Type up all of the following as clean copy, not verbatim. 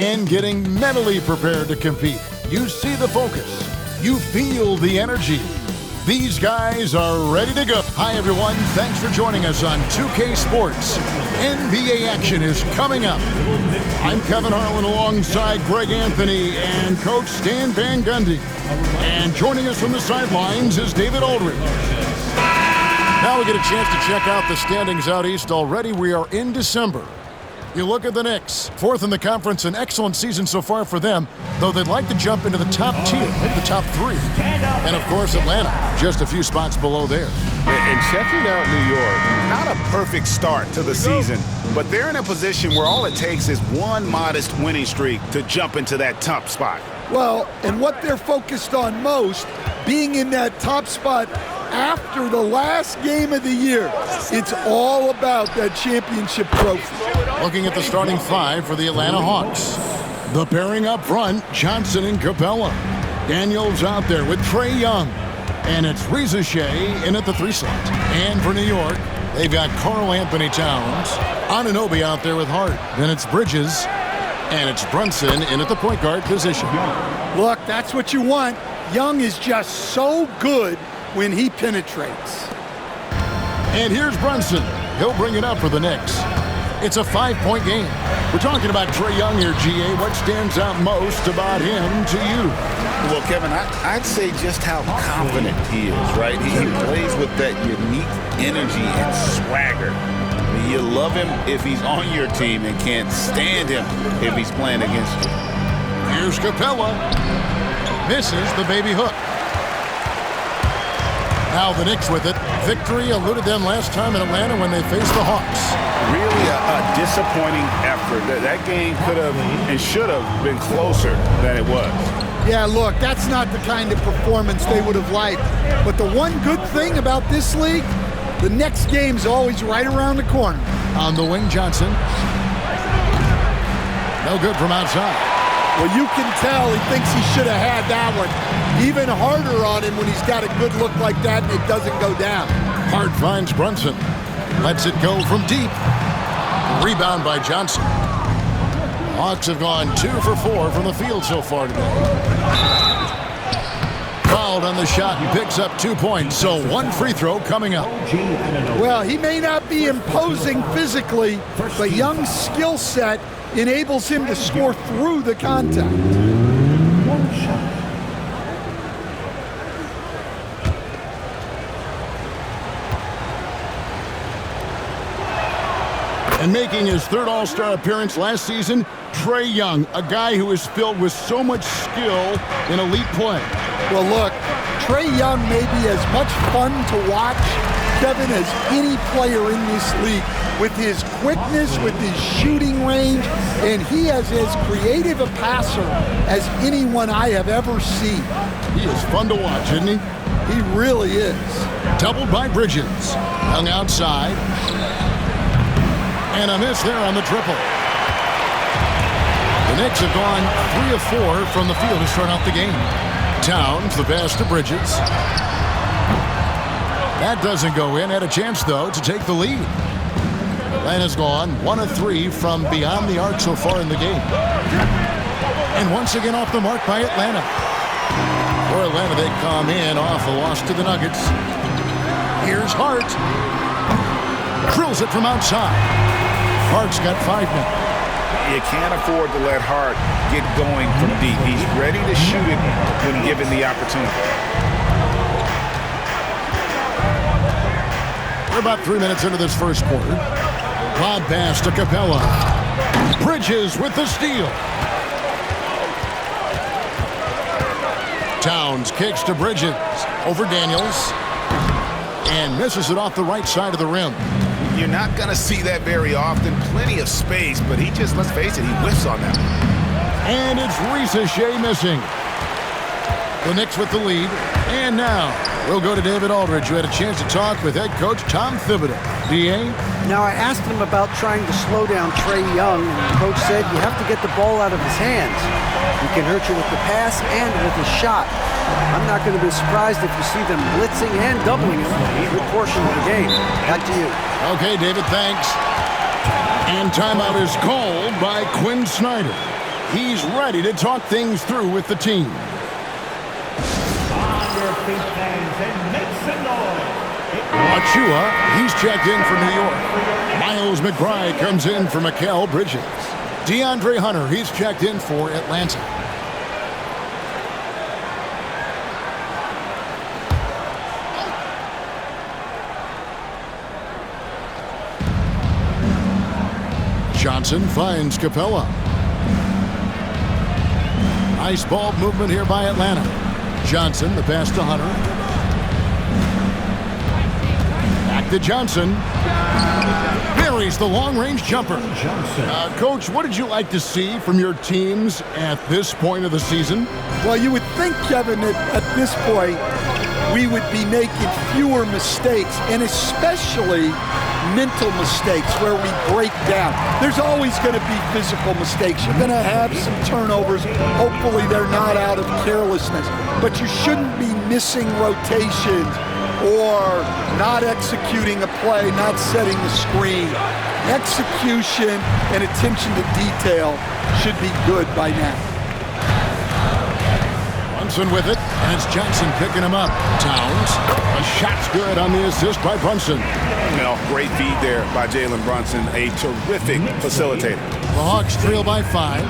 and getting mentally prepared to compete. You see the focus. You feel the energy. These guys are ready to go. Hi, everyone. Thanks for joining us on 2K Sports. NBA action is coming up. I'm Kevin Harlan alongside Greg Anthony and Coach Stan Van Gundy. And joining us from the sidelines is David Aldridge. Now we get a chance to check out the standings out east already. We are in December. You look at the Knicks, fourth in the conference, an excellent season so far for them, though they'd like to jump into the top tier, maybe the top three. And, of course, Atlanta, just a few spots below there. And checking out New York, not a perfect start to the season, but they're in a position where all it takes is one modest winning streak to jump into that top spot. Well, and what they're focused on most, being in that top spot after the last game of the year. It's all about that championship trophy. Looking at the starting five for the Atlanta Hawks. The pairing up front, Johnson and Capella. Daniels out there with Trae Young. And it's Reza Shea in at the 3 slot. And for New York, they've got Karl Anthony Towns. Anunoby out there with Hart. Then it's Bridges. And it's Brunson in at the point guard position. Look, that's what you want. Young is just so good when he penetrates. And here's Brunson. He'll bring it up for the Knicks. It's a 5-point game. We're talking about Trae Young here, GA. What stands out most about him to you? Well, Kevin, I'd say just how confident he is, right? He plays with that unique energy and swagger. You love him if he's on your team and can't stand him if he's playing against you. Here's Capella. Misses the baby hook. Now the Knicks with it. Victory eluded them last time in Atlanta when they faced the Hawks. Really a disappointing effort. That game could have and should have been closer than it was. Yeah, look, that's not the kind of performance they would have liked. But the one good thing about this league, the next game's always right around the corner. On the wing, Johnson. No good from outside. Well, you can tell he thinks he should have had that one. Even harder on him when he's got a good look like that and it doesn't go down. Hart finds Brunson. Lets it go from deep. Rebound by Johnson. Hawks have gone 2 for 4 from the field so far today. Fouled on the shot and picks up 2 points, so 1 free throw coming up. Well, he may not be imposing physically, but Young's skill set enables him to score through the contact. And making his 3rd All-Star appearance last season, Trae Young, a guy who is filled with so much skill in elite play. Well, look, Trae Young may be as much fun to watch, Kevin, as any player in this league. With his quickness, with his shooting range, and he is as creative a passer as anyone I have ever seen. He is fun to watch, isn't he? He really is. Doubled by Bridges. Young outside. And a miss there on the triple. The Knicks have gone 3 of 4 from the field to start out the game. Towns, the pass to Bridges. That doesn't go in. Had a chance, though, to take the lead. Atlanta's gone 1 of 3 from beyond the arc so far in the game. And once again off the mark by Atlanta. For Atlanta, they come in off a loss to the Nuggets. Here's Hart. Drills it from outside. Hart's got 5 now. You can't afford to let Hart get going from deep. He's ready to shoot it when given the opportunity. We're about 3 minutes into this first quarter. Lob pass to Capella. Bridges with the steal. Towns kicks to Bridges over Daniels. And misses it off the right side of the rim. You're not going to see that very often. Plenty of space, but he just, let's face it, he whiffs on that. And it's Reza Shea missing. The Knicks with the lead. And now we'll go to David Aldridge, who had a chance to talk with head coach Tom Thibodeau. D.A.? Now, I asked him about trying to slow down Trae Young, and the coach said you have to get the ball out of his hands. He can hurt you with the pass and with his shot. I'm not going to be surprised if you see them blitzing and doubling him a good portion of the game. Back to you. Okay, David, thanks. And timeout is called by Quinn Snyder. He's ready to talk things through with the team. Achua, he's checked in for New York. Miles McBride comes in for Mikal Bridges. DeAndre Hunter, he's checked in for Atlanta. Johnson finds Capella. Nice ball movement here by Atlanta. Johnson, the pass to Hunter. Back to Johnson. Buries the long-range jumper. Coach, what did you like to see from your teams at this point of the season? Well, you would think, Kevin, that at this point we would be making fewer mistakes, and especially mental mistakes where we break down. There's always going to be physical mistakes. You're going to have some turnovers. Hopefully they're not out of carelessness. But you shouldn't be missing rotations or not executing a play, not setting the screen. Execution and attention to detail should be good by now. Brunson with it, and it's Johnson picking him up. Towns, a shot's good on the assist by Brunson. Great feed there by Jalen Brunson, a terrific facilitator. The Hawks trail by 5.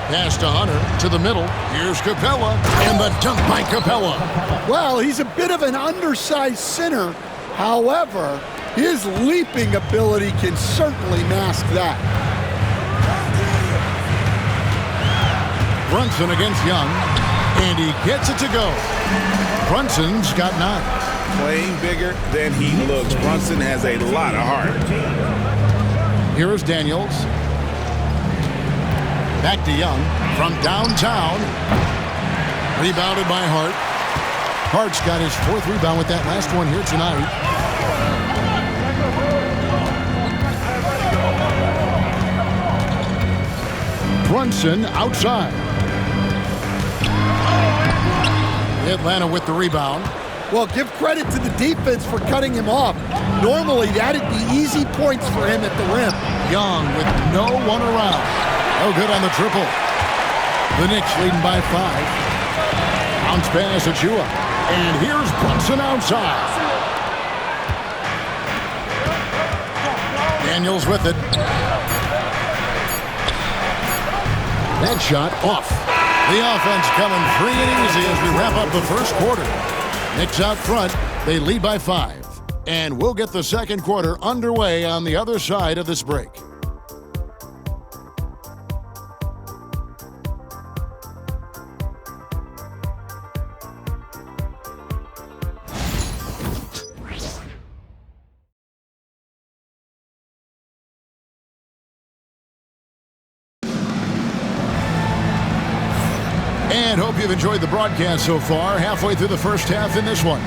Pass to Hunter, to the middle. Here's Capella, and the dunk by Capella. Well, he's a bit of an undersized center. However, his leaping ability can certainly mask that. Brunson against Young, and he gets it to go. Brunson's got 9. Playing bigger than he looks. Brunson has a lot of heart. Here is Daniels. Back to Young from downtown. Rebounded by Hart. Hart's got his 4th rebound with that last one here tonight. Brunson outside. Atlanta with the rebound. Well, give credit to the defense for cutting him off. Normally, that'd be easy points for him at the rim. Young with no one around. No good on the triple. The Knicks leading by 5. Bounce pass Achua. And here's Brunson outside. Daniels with it. That shot off. The offense coming free and easy as we wrap up the first quarter. Knicks out front, they lead by 5. And we'll get the second quarter underway on the other side of this break. And hope you've enjoyed the broadcast so far, halfway through the first half in this one.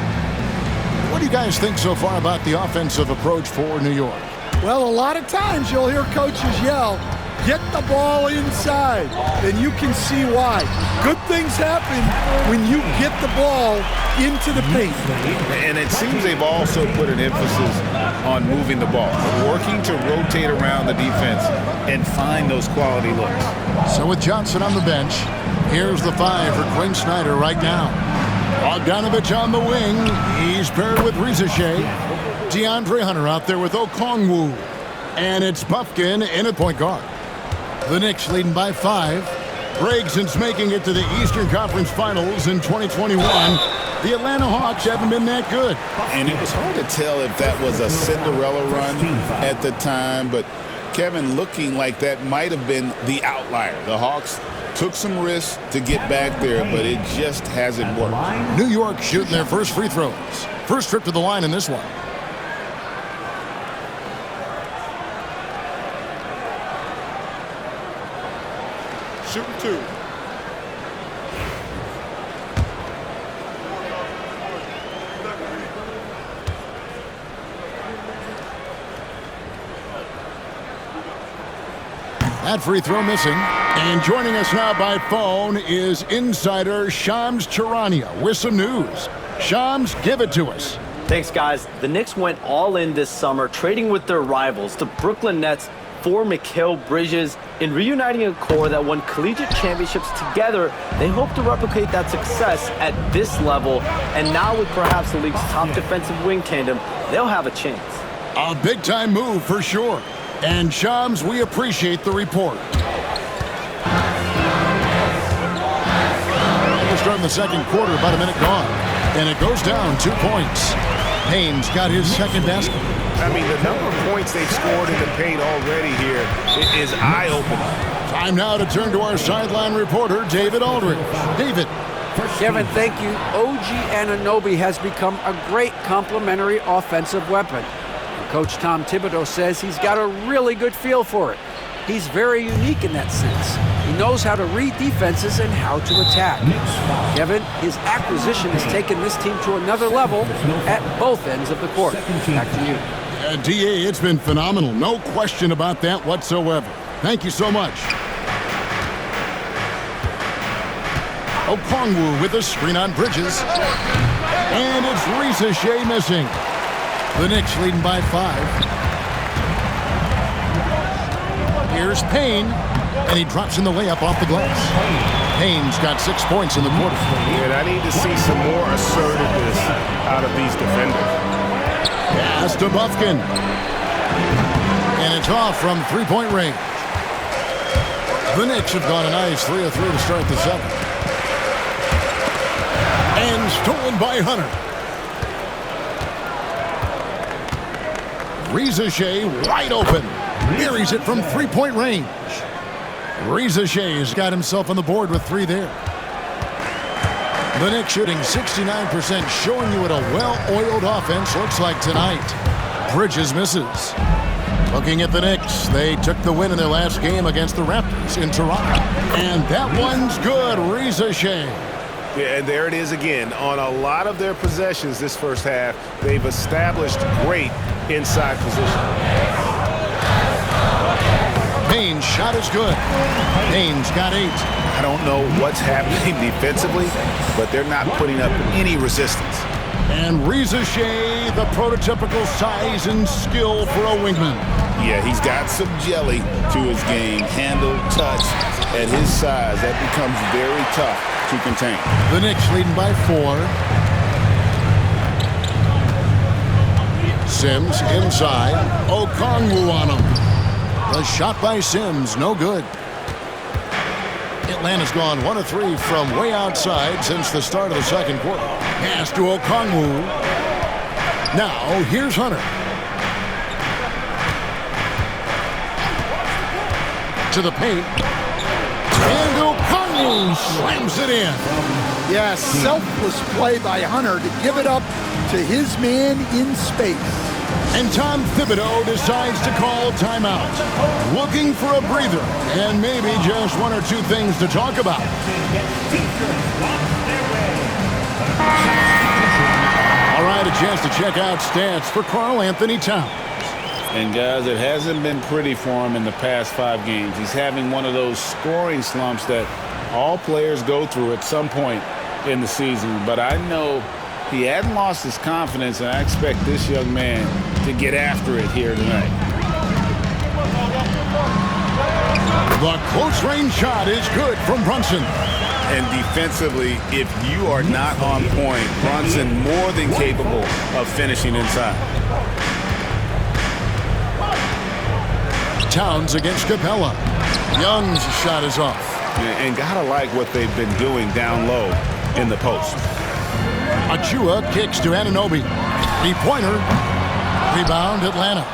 What do you guys think so far about the offensive approach for New York? Well, a lot of times you'll hear coaches yell, get the ball inside, and you can see why. Good things happen when you get the ball into the paint. And it seems they've also put an emphasis on moving the ball, working to rotate around the defense and find those quality looks. So with Johnson on the bench, here's the 5 for Quinn Snyder right now. Bogdanovich on the wing. He's paired with Rizashe. DeAndre Hunter out there with Okongwu. And it's Puffkin in at point guard. The Knicks leading by 5. Greg, since making it to the Eastern Conference Finals in 2021, the Atlanta Hawks haven't been that good. And it was hard to tell if that was a Cinderella run at the time, but Kevin, looking like that might have been the outlier. The Hawks took some risks to get back there, but it just hasn't worked. New York shooting their first free throws. First trip to the line in this one. Shooting 2. That free throw missing. And joining us now by phone is insider Shams Charania with some news. Shams, give it to us. Thanks, guys. The Knicks went all in this summer, trading with their rivals, the Brooklyn Nets, for Mikal Bridges. In reuniting a core that won collegiate championships together, they hope to replicate that success at this level. And now with perhaps the league's top defensive wing tandem, they'll have a chance. A big-time move for sure. And, Shams, we appreciate the report. We're starting the second quarter, about a minute gone. And it goes down 2 points. Haynes got his second basket. I mean, the number of points they've scored in the paint already here is eye-opening. Time now to turn to our sideline reporter, David Aldridge. David. Kevin, thank you. OG Anunoby has become a great complementary offensive weapon. And Coach Tom Thibodeau says he's got a really good feel for it. He's very unique in that sense. He knows how to read defenses and how to attack. Kevin, his acquisition has taken this team to another level at both ends of the court. Back to you. DA, it's been phenomenal. No question about that whatsoever. Thank you so much. Okongwu with a screen on Bridges. And it's Risa Shea missing. The Knicks leading by 5. Here's Payne, and he drops in the layup off the glass. Payne's got 6 points in the quarter. And I need to see some more assertiveness out of these defenders. Pass to Bufkin. And it's off from three-point range. The Knicks have gone a nice 3 of 3 to start the second. And stolen by Hunter. Risa Shea wide open. Buries it from three-point range. Risa Shea has got himself on the board with 3 there. The Knicks shooting 69%, showing you what a well-oiled offense looks like tonight. Bridges misses. Looking at the Knicks, they took the win in their last game against the Raptors in Toronto. And that one's good, Risa Shea. Yeah, and there it is again. On a lot of their possessions this first half, they've established great inside position. Payne's shot is good. Payne's got 8. I don't know what's happening defensively, but they're not putting up any resistance. And Risa Shea, the prototypical size and skill for a wingman. Yeah, he's got some jelly to his game. Handle, touch. At his size, that becomes very tough to contain. The Knicks leading by 4. Sims inside. Okongwu on him. The shot by Sims, no good. Atlanta's gone 1 of 3 from way outside since the start of the second quarter. Pass to Okongwu. Now, here's Hunter. To the paint. And Okongwu slams it in. Yeah, selfless play by Hunter to give it up to his man in space. And Tom Thibodeau decides to call timeout. Looking for a breather and maybe just 1 or 2 things to talk about. All right, a chance to check out stats for Karl Anthony Towns. And guys, it hasn't been pretty for him in the past 5 games. He's having one of those scoring slumps that all players go through at some point in the season. But I know he hadn't lost his confidence, and I expect this young man to get after it here tonight. The close-range shot is good from Brunson. And defensively, if you are not on point, Brunson more than capable of finishing inside. Towns against Capella. Young's shot is off. And gotta like what they've been doing down low in the post. Achua kicks to Anunoby. 3-pointer. Rebound, Atlanta.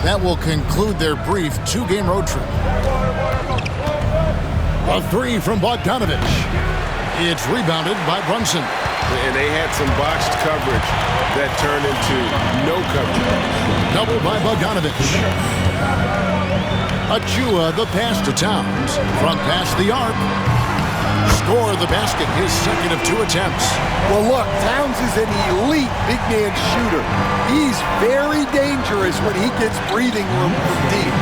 That will conclude their brief 2-game road trip. A 3 from Bogdanovich. It's rebounded by Brunson. And they had some botched coverage that turned into no coverage. Double by Bogdanovich. Achua the pass to Towns. Front pass the arc. Score the basket, his second of 2 attempts. Well, look, Towns is an elite big man shooter. He's very dangerous when he gets breathing room from deep.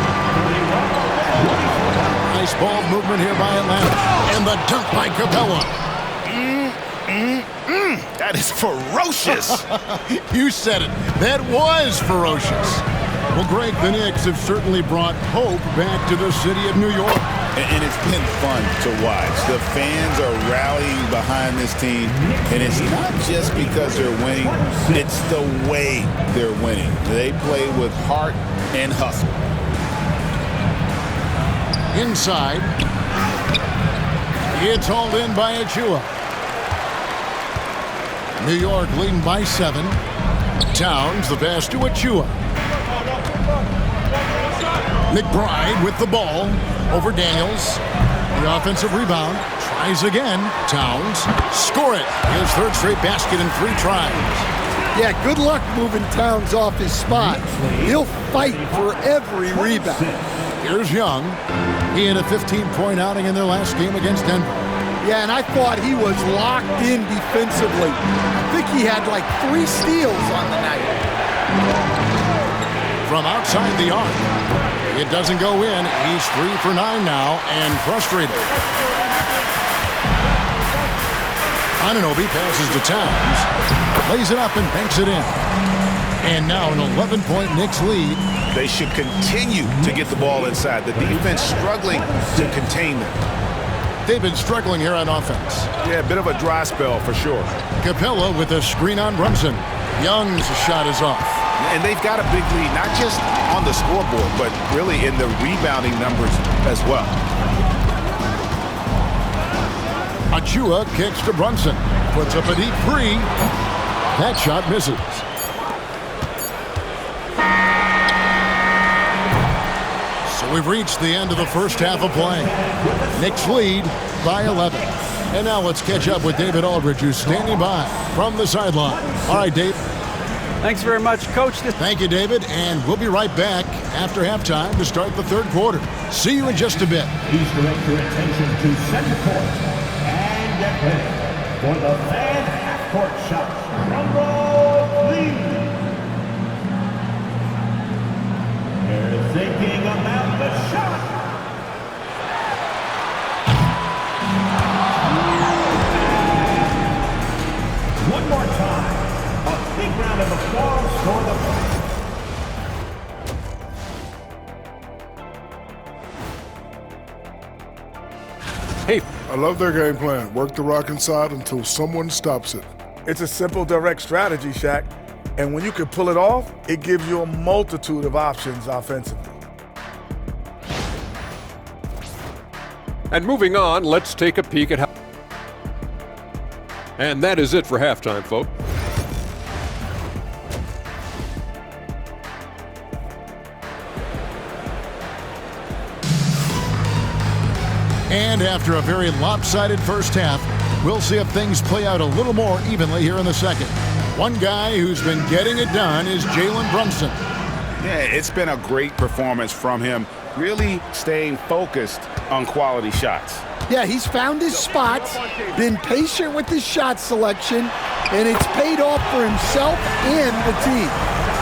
Nice ball movement here by Atlanta. And the dunk by Capella. That is ferocious. You said it. That was ferocious. Well, Greg, the Knicks have certainly brought hope back to the city of New York. And it's been fun to watch. The fans are rallying behind this team, and it's not just because they're winning, it's the way they're winning. They play with heart and hustle. Inside. It's hauled in by Achua. New York leading by 7. Towns, the pass to Achua. McBride with the ball over Daniels. The offensive rebound. Tries again. Towns. Score it. His third straight basket in 3 tries. Yeah, good luck moving Towns off his spot. He'll fight for every rebound. Here's Young. He had a 15-point outing in their last game against Denver. Yeah, and I thought he was locked in defensively. I think he had like 3 steals on the night. From outside the arc. It doesn't go in. He's 3 for 9 now and frustrated. Anunoby passes to Towns. Lays it up and banks it in. And now an 11-point Knicks lead. They should continue to get the ball inside. The defense struggling to contain them. They've been struggling here on offense. Yeah, a bit of a dry spell for sure. Capella with a screen on Brunson. Young's shot is off. And they've got a big lead, not just on the scoreboard, but really in the rebounding numbers as well. Achua kicks to Brunson. Puts up a deep 3. That shot misses. So we've reached the end of the first half of play. Knicks lead by 11. And now let's catch up with David Aldridge, who's standing by from the sideline. All right, Dave. Thanks very much, Coach. Thank you, David, and we'll be right back after halftime to start the third quarter. See you in just a bit. Please direct your attention to center court and get ready for the fan half-court shot. Drum roll, please. They're thinking about the shot. One more time. A big round of applause for the fans. Hey, I love their game plan. Work the rock inside until someone stops it. It's a simple, direct strategy, Shaq. And when you can pull it off, it gives you a multitude of options offensively. And moving on, let's take a peek at how. And that is it for halftime, folks. And after a very lopsided first half, we'll see if things play out a little more evenly here in the second. One guy who's been getting it done is Jalen Brunson. Yeah, it's been a great performance from him, really staying focused on quality shots. Yeah, he's found his spots, been patient with his shot selection, and it's paid off for himself and the team.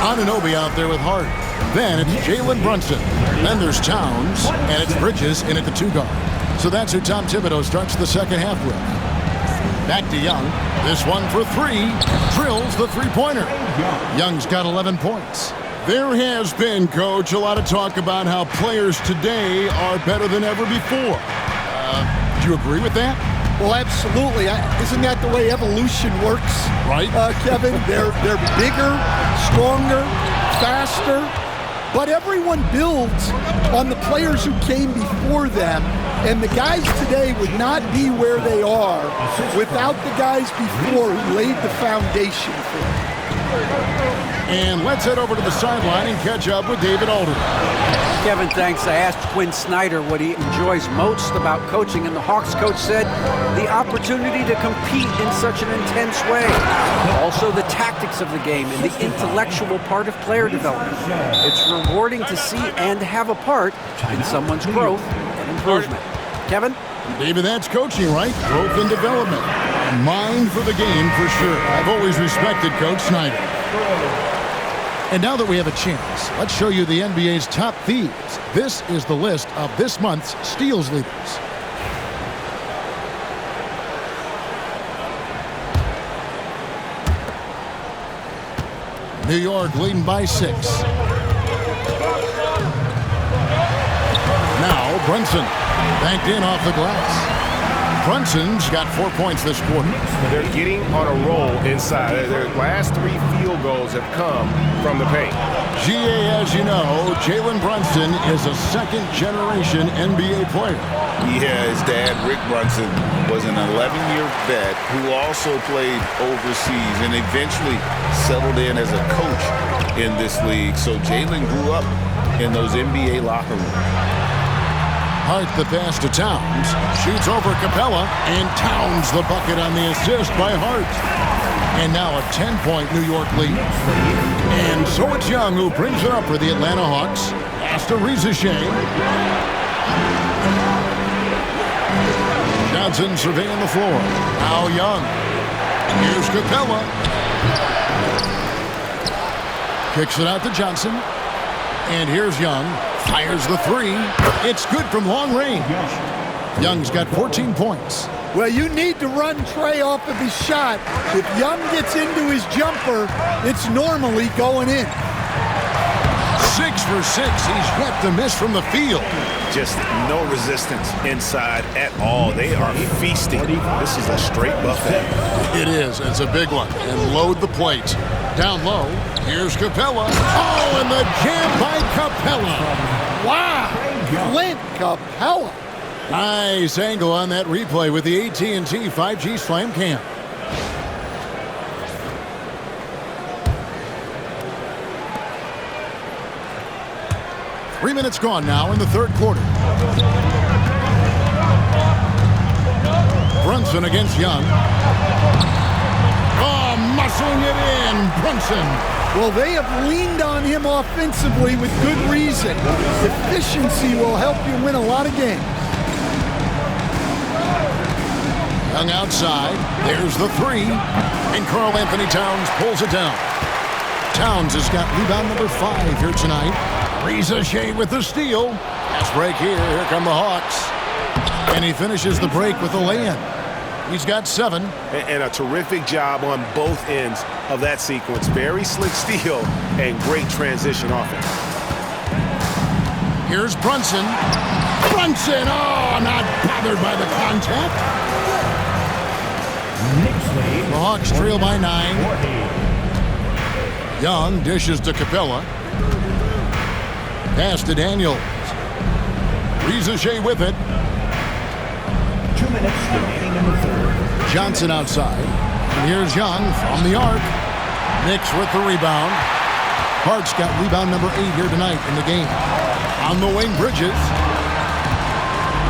Anunoby out there with Hart. Then it's Jalen Brunson. Then there's Towns, and it's Bridges in at the 2-guard. So that's who Tom Thibodeau starts the second half with. Back to Young. This one for 3. Drills the 3-pointer. Young's got 11 points. There has been, Coach, a lot of talk about how players today are better than ever before. Do you agree with that? Well, absolutely. Isn't that the way evolution works? Right. Kevin, they're bigger, stronger, faster, but everyone builds on the players who came before them, and the guys today would not be where they are without the guys before who laid the foundation for them. And let's head over to the sideline and catch up with David Aldridge. Kevin, thanks. I asked Quinn Snyder what he enjoys most about coaching, and the Hawks coach said the opportunity to compete in such an intense way. Also the tactics of the game and the intellectual part of player development. It's rewarding to see and have a part in someone's growth and improvement. Kevin? David, that's coaching, right? Growth and development. Mind for the game, for sure. I've always respected Coach Snyder. And now that we have a chance, let's show you the NBA's top thieves. This is the list of this month's steals leaders. New York leading by 6. Brunson banked in off the glass. Brunson's got 4 points this quarter. They're getting on a roll inside. Their last 3 field goals have come from the paint. GA, as you know, Jalen Brunson is a second-generation NBA player. Yeah, his dad, Rick Brunson, was an 11-year vet who also played overseas and eventually settled in as a coach in this league. So Jalen grew up in those NBA locker rooms. Hart the pass to Towns, shoots over Capella, and Towns the bucket on the assist by Hart. And now a 10-point New York lead. And so it's Young who brings it up for the Atlanta Hawks. Pass to Shea. Johnson surveying the floor. Now Young. Here's Capella. Kicks it out to Johnson. And here's Young. Fires the three. It's good from long range. Young's got 14 points. Well, you need to run Trey off of his shot. If Young gets into his jumper, it's normally going in. 6 for 6. He's yet to miss from the field. Just no resistance inside at all. They are feasting. This is a straight buffet. It is. It's a big one. And load the plate. Down low, here's Capella. Oh, and the jam by Capella. Wow, Clint Capella. Nice angle on that replay with the AT&T 5G Slam Cam. Three minutes gone now in the third quarter. Brunson against Young. Oh, muscling it in, Brunson. Well, they have leaned on him offensively with good reason. Efficiency will help you win a lot of games. Young outside. There's the three. And Karl Anthony Towns pulls it down. Towns has got rebound number 5 here tonight. Shea with the steal. Pass break here. Here come the Hawks. And he finishes the break with a lay-in. He's got 7. And a terrific job on both ends of that sequence. Very slick steal and great transition offense. Here's Brunson. Brunson! Oh, not bothered by the contact. The Hawks trail by 9. Young dishes to Capella. Pass to Daniels. Shea with it. 2 minutes remaining in the third. Johnson outside. And here's Young from the arc. Knicks with the rebound. Hart's got rebound number 8 here tonight in the game. On the wing, Bridges.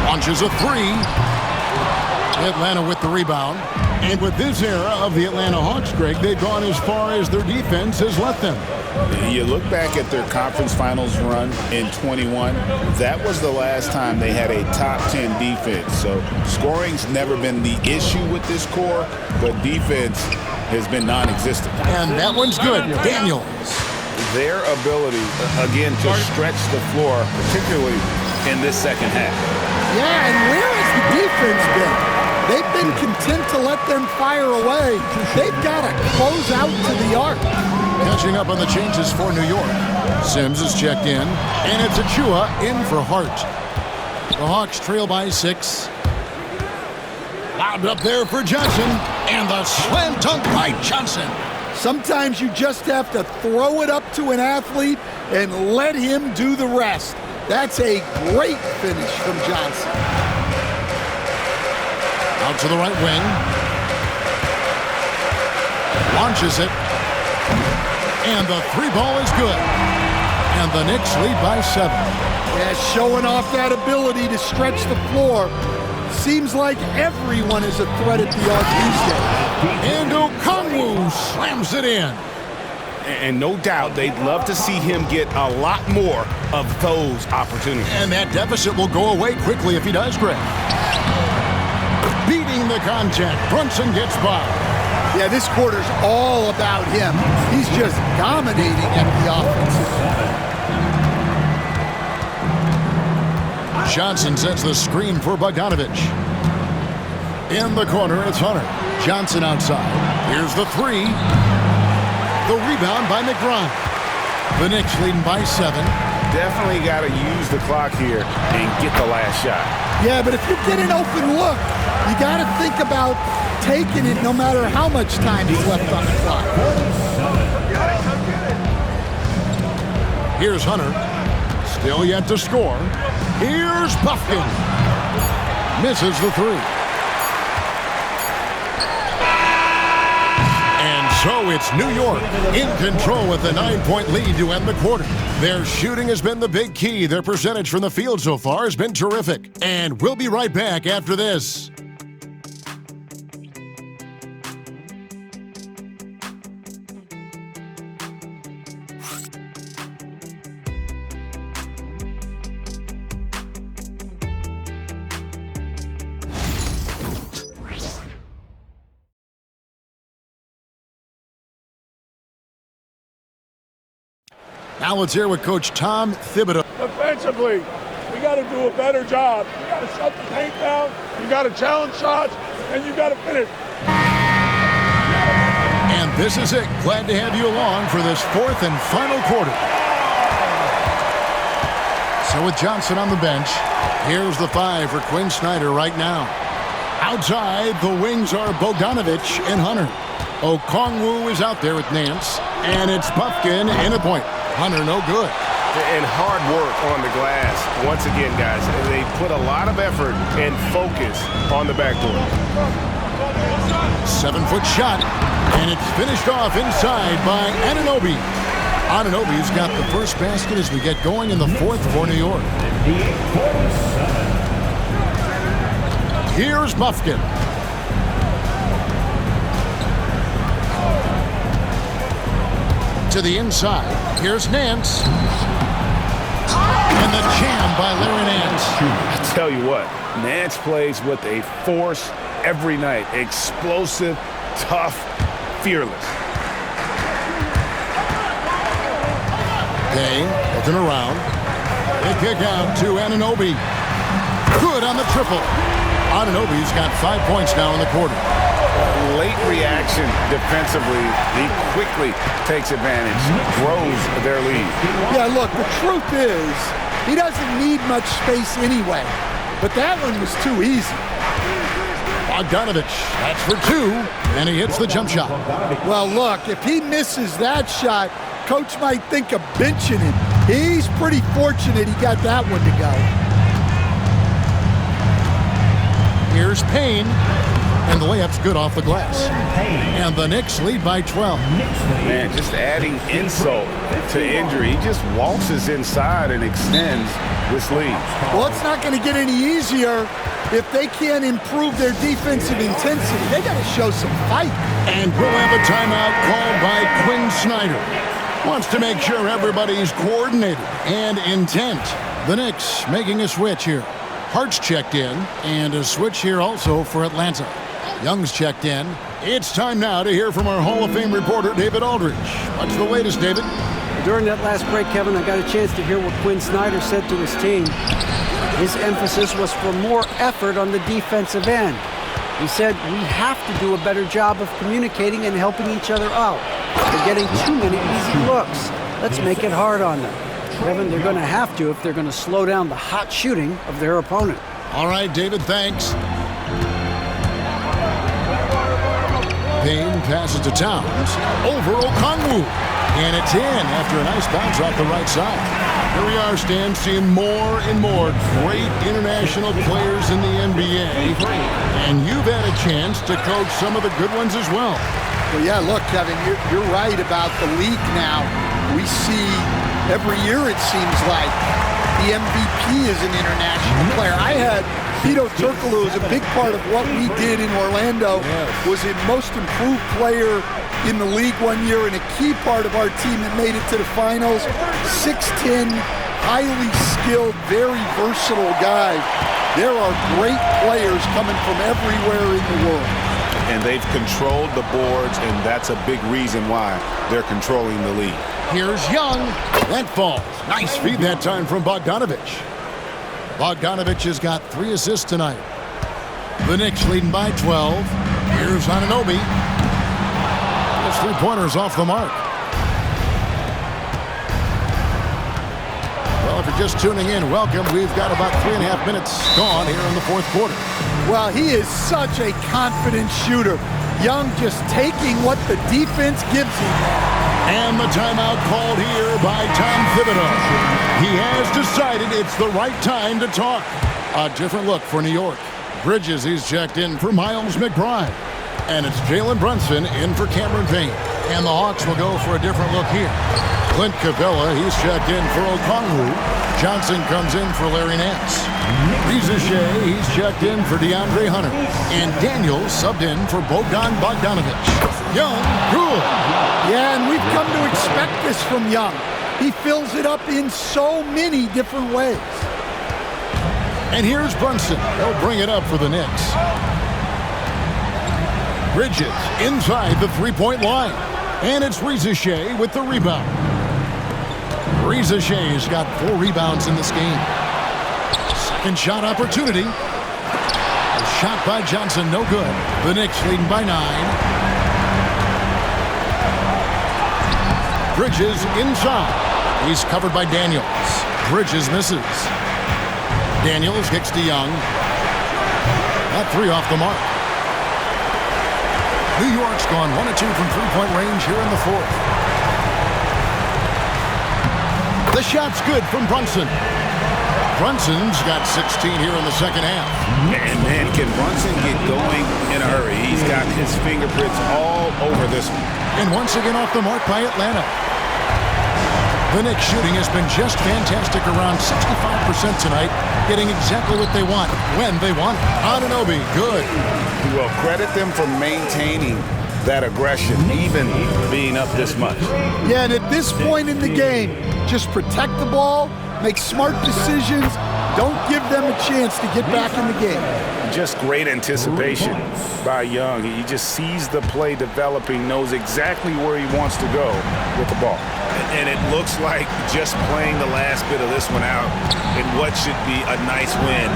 Launches a 3. Atlanta with the rebound. And with this era of the Atlanta Hawks, Greg, they've gone as far as their defense has let them. You look back at their conference finals run in 21, that was the last time they had a top 10 defense. So scoring's never been the issue with this core, but defense has been non-existent. And that one's good. Daniels. Their ability, again, to stretch the floor, particularly in this second half. Yeah, and where has the defense been? They've been content to let them fire away. They've got to close out to the arc. Catching up on the changes for New York. Sims is checked in, and it's Achua in for Hart. The Hawks trail by 6. Lobbed up there for Johnson, and the slam dunk by Johnson. Sometimes you just have to throw it up to an athlete and let him do the rest. That's a great finish from Johnson. Out to the right wing. Launches it. And the 3 ball is good. And the Knicks lead by 7. Yeah, showing off that ability to stretch the floor. Seems like everyone is a threat at the arc these days. And Okongwu slams it in. And no doubt they'd love to see him get a lot more of those opportunities. And that deficit will go away quickly if he does, Greg. Beating the contact. Brunson gets by. Yeah, this quarter's all about him. He's just dominating at the offensive end. Johnson sets the screen for Bogdanovich. In the corner, it's Hunter. Johnson outside. Here's the 3. The rebound by McBride. The Knicks leading by 7. definitely got to use the clock here and get the last shot. Yeah, but if you get an open look, you got to think about taking it no matter how much time is left on the clock. Here's Hunter. Still yet to score. Here's Buffkin. Misses the three. And so it's New York in control with a 9-point lead to end the quarter. Their shooting has been the big key. Their percentage from the field so far has been terrific. And we'll be right back after this. Now let's hear with Coach Tom Thibodeau. Defensively, we got to do a better job. You got to shut the paint down, you got to challenge shots, and you got to finish. And this is it. Glad to have you along for this fourth and final quarter. So with Johnson on the bench, here's the 5 for Quinn Snyder right now. Outside, the wings are Bogdanovich and Hunter. Okongwu is out there with Nance, and it's Buffkin in a point. Hunter, no good. And hard work on the glass. Once again, guys, they put a lot of effort and focus on the backboard. 7-foot shot, and it's finished off inside by Anunoby. Anunoby's got the first basket as we get going in the fourth for New York. Here's Buffkin. To the inside. Here's Nance. And the jam by Larry Nance. I tell you what, Nance plays with a force every night. Explosive, tough, fearless. Kane looking around. They kick out to Anunoby. Good on the triple. Anunoby's got 5 points now in the quarter. Late reaction defensively. He quickly takes advantage, grows their lead. Yeah, look, the truth is, he doesn't need much space anyway. But that one was too easy. Bogdanovich, that's for 2, and he hits the jump shot. Well, look, if he misses that shot, coach might think of benching him. He's pretty fortunate he got that one to go. Here's Payne. And the layup's good off the glass. And the Knicks lead by 12. Man, just adding insult to injury. He just waltzes inside and extends this lead. Well, it's not going to get any easier if they can't improve their defensive intensity. They got to show some fight. And we'll have a timeout called by Quinn Snyder. Wants to make sure everybody's coordinated and intent. The Knicks making a switch here. Hart's checked in, and a switch here also for Atlanta. Young's checked in. It's time now to hear from our Hall of Fame reporter, David Aldridge. What's the latest, David? During that last break, Kevin, I got a chance to hear what Quinn Snyder said to his team. His emphasis was for more effort on the defensive end. He said, we have to do a better job of communicating and helping each other out. They're getting too many easy looks. Let's make it hard on them. Kevin, they're going to have to if they're going to slow down the hot shooting of their opponent. All right, David, thanks. Payne passes to Towns. Over Okongwu. And it's in after a nice bounce off the right side. Here we are, Stan, seeing more and more great international players in the NBA. And you've had a chance to coach some of the good ones as well. Well, yeah, look, Kevin, you're right about the league now. We see every year, it seems like, the MVP is an international player. I had Vito Turkoglu, was a big part of what we did in Orlando, was a most improved player in the league one year and a key part of our team that made it to the finals. 6'10", highly skilled, very versatile guy. There are great players coming from everywhere in the world. And they've controlled the boards, and that's a big reason why they're controlling the lead. Here's Young. That falls. Nice feed that time from Bogdanovich. Bogdanovich has got 3 assists tonight. The Knicks leading by 12. Here's Anunoby. Those 3-pointers off the mark. Well, if you're just tuning in, welcome. We've got about 3.5 minutes gone here in the fourth quarter. Well, he is such a confident shooter. Young just taking what the defense gives him. And the timeout called here by Tom Thibodeau. He has decided it's the right time to talk. A different look for New York. Bridges, he's checked in for Miles McBride. And it's Jalen Brunson in for Cameron Payne. And the Hawks will go for a different look here. Clint Capella, he's checked in for Okongwu. Johnson comes in for Larry Nance. Rizachet, he's checked in for DeAndre Hunter. And Daniels subbed in for Bogdan Bogdanovic. Young, good. Yeah, and we've come to expect this from Young. He fills it up in so many different ways. And here's Brunson. He'll bring it up for the Knicks. Bridges inside the three-point line. And it's Rizachet with the rebound. Rizachet's got 4 rebounds in this game. Second shot opportunity. A shot by Johnson, no good. The Knicks leading by 9. Bridges inside. He's covered by Daniels. Bridges misses. Daniels kicks to Young. That 3 off the mark. New York's gone 1 of 2 from three-point range here in the fourth. The shot's good from Brunson. Brunson's got 16 here in the second half. Man, can Brunson get going in a hurry? He's got his fingerprints all over this one. And once again off the mark by Atlanta. The Knicks shooting has been just fantastic, around 65% tonight, getting exactly what they want, when they want. Anunoby, good. Well, credit them for maintaining that aggression, even being up this much. Yeah, and at this point in the game, just protect the ball, make smart decisions, don't give them a chance to get back in the game. Just great anticipation by Young. He just sees the play developing, knows exactly where he wants to go with the ball. And it looks like just playing the last bit of this one out in what should be a nice win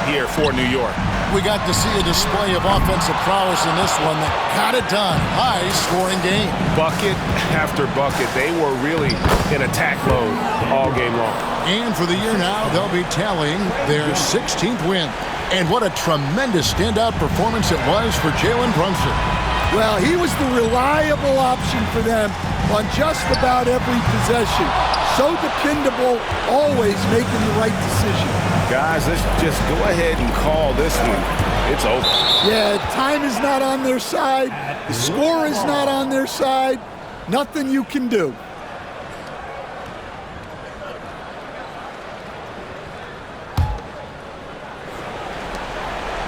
here for New York. We got to see a display of offensive prowess in this one that got it done. High-scoring game. Bucket after bucket. They were really in attack mode all game long. And for the year now, they'll be tallying their 16th win. And what a tremendous standout performance it was for Jalen Brunson. Well, he was the reliable option for them on just about every possession. So dependable, always making the right decision. Guys, let's just go ahead and call this one. It's over. Yeah, time is not on their side. The score is not on their side. Nothing you can do.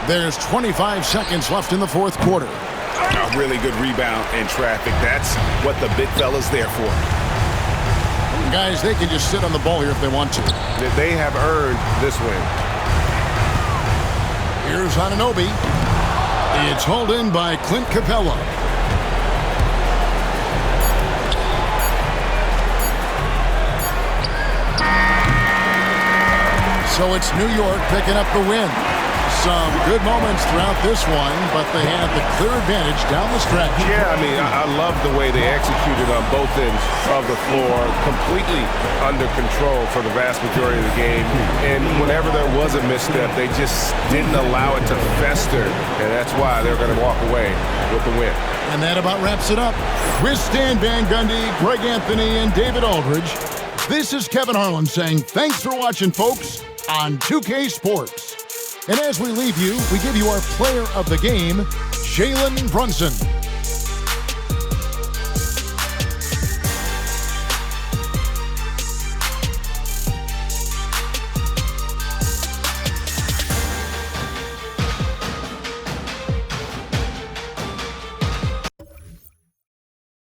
There's 25 seconds left in the fourth quarter. A really good rebound in traffic. That's what the big fella's there for. Guys, they can just sit on the ball here if they want to. They have earned this win. Here's Anunoby. It's hauled in by Clint Capella. So it's New York picking up the win. Some good moments throughout this one, but they had the clear advantage down the stretch. Yeah, I mean, I love the way they executed on both ends of the floor, completely under control for the vast majority of the game. And whenever there was a misstep, they just didn't allow it to fester, and that's why they're going to walk away with the win. And that about wraps it up. With Stan Van Gundy, Greg Anthony, and David Aldridge, this is Kevin Harlan saying thanks for watching, folks, on 2K Sports. And as we leave you, we give you our player of the game, Jalen Brunson.